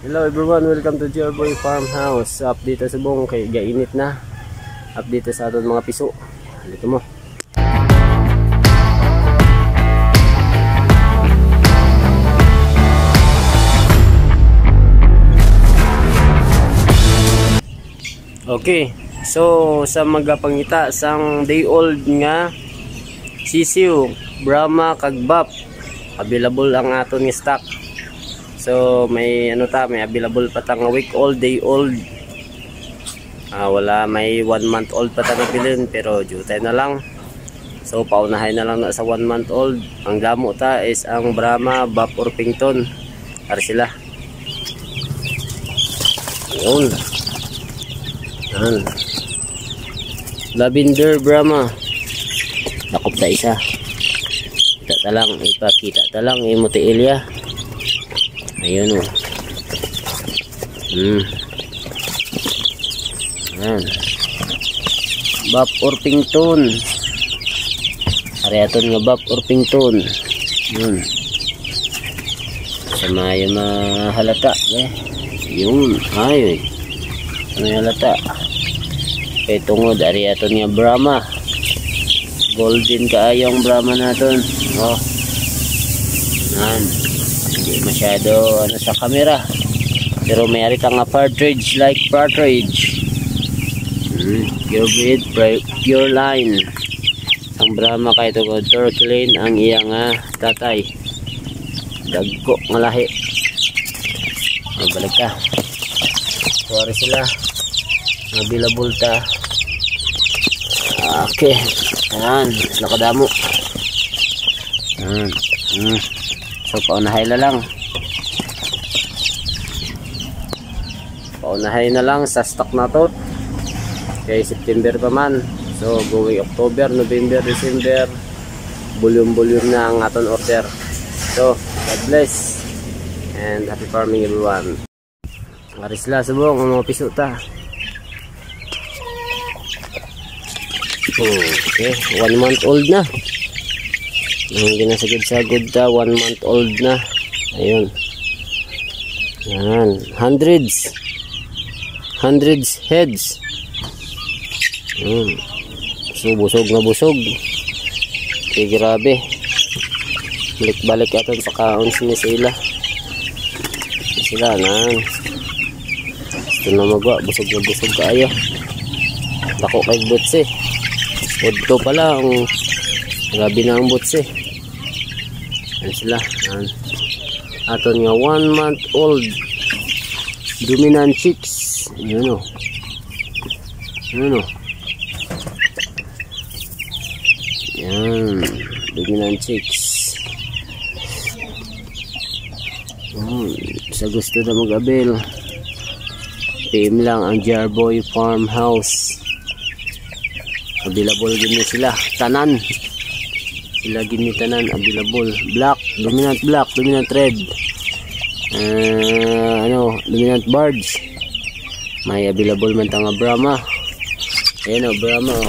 Hello everyone, welcome to Jarboy Farmhouse. Update sa bong kay gainit na. Update sa aton mga piso. Dito mo. Okay, so sa magapangita sang day old nga sisiw, Brahma kag Bap, available ang aton nga stock. So may may available pa tang week old, day old. Wala may 1 month old pa tang bilin pero jutay na lang. So paunahay na lang na sa 1 month old. Ang damo ta is ang Brahma, Bap Orpington. Para sila. Yun. Yan. Lavender Brahma. Dakop ta isa. Kita ta lang, ipakita ta lang imuti Ilya. Ayun o. Ayan. Bap Orpington. Ariaton nga Bap Orpington. Yun. Sama yung mahalata. Yun. Ay. Sama yung halata. Kaya tungod. Ariaton nga Brahma. Golden kaayong Brahma natin. Oh. Ayan. Hindi masyado sa camera pero may arita nga partridge like partridge. Pure breed, pure line ang Brahma kay ito turkey lane ang iyang tatay dagko nga lahi. Balik ka sorry sila available ta. Okay, ayan nakadamo. So paunahay na lang. Paunahay na lang sa stock na to. Kay September pa man. So going October, November, December. Volume na ang aton order. So God bless and happy farming everyone. Arisla subong ang mga piso ta. Okay, 1 month old na. Ang ginasagod-sagod ta, 1 month old na. Ayun. Yan. Hundreds heads. So busog na busog. Okay, grabe. Balik-balik aton sa kaon sila. Sila nan. Ito na magwa, busog na busog kaayo. Dako kay butse. Udto pala ang grabe na ang butse. Yan sila. Aton nga 1 month old dominant chicks. Yun o. Yan. Dominant chicks. Sa gusto na mag-abil, PM lang ang Jarboy Farmhouse. Available din na sila. Tanan. Sila ginitanan available. Black, dominant red. Dominant barge. May available man tanga Brahma. Ayan o, Brahma o.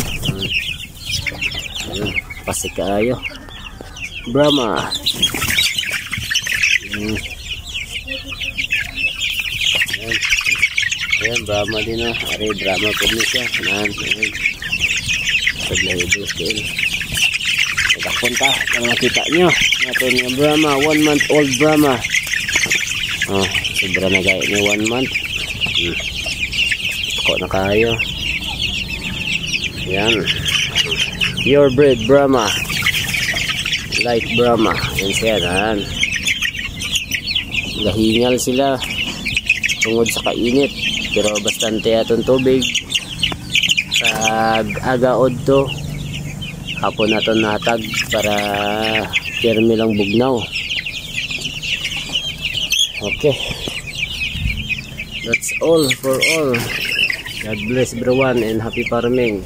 Pasik kaayo. Brahma. Ayan, Brahma din o. Ari, Brahma po niya siya. Ayan. Paglayos din. Punta, ang nakita nyo natin yung Brahma, 1 month old Brahma. Sobra na gaya niya 1 month. Ako na kayo. Yan. Pure breed Brahma, light Brahma. Yan siya yan. Gahingal sila tungod sa kainit pero bastante atong tubig sa agaod to. Hapon natin natag para firme lang bugnaw. Okay, that's all for all. God bless everyone and happy farming.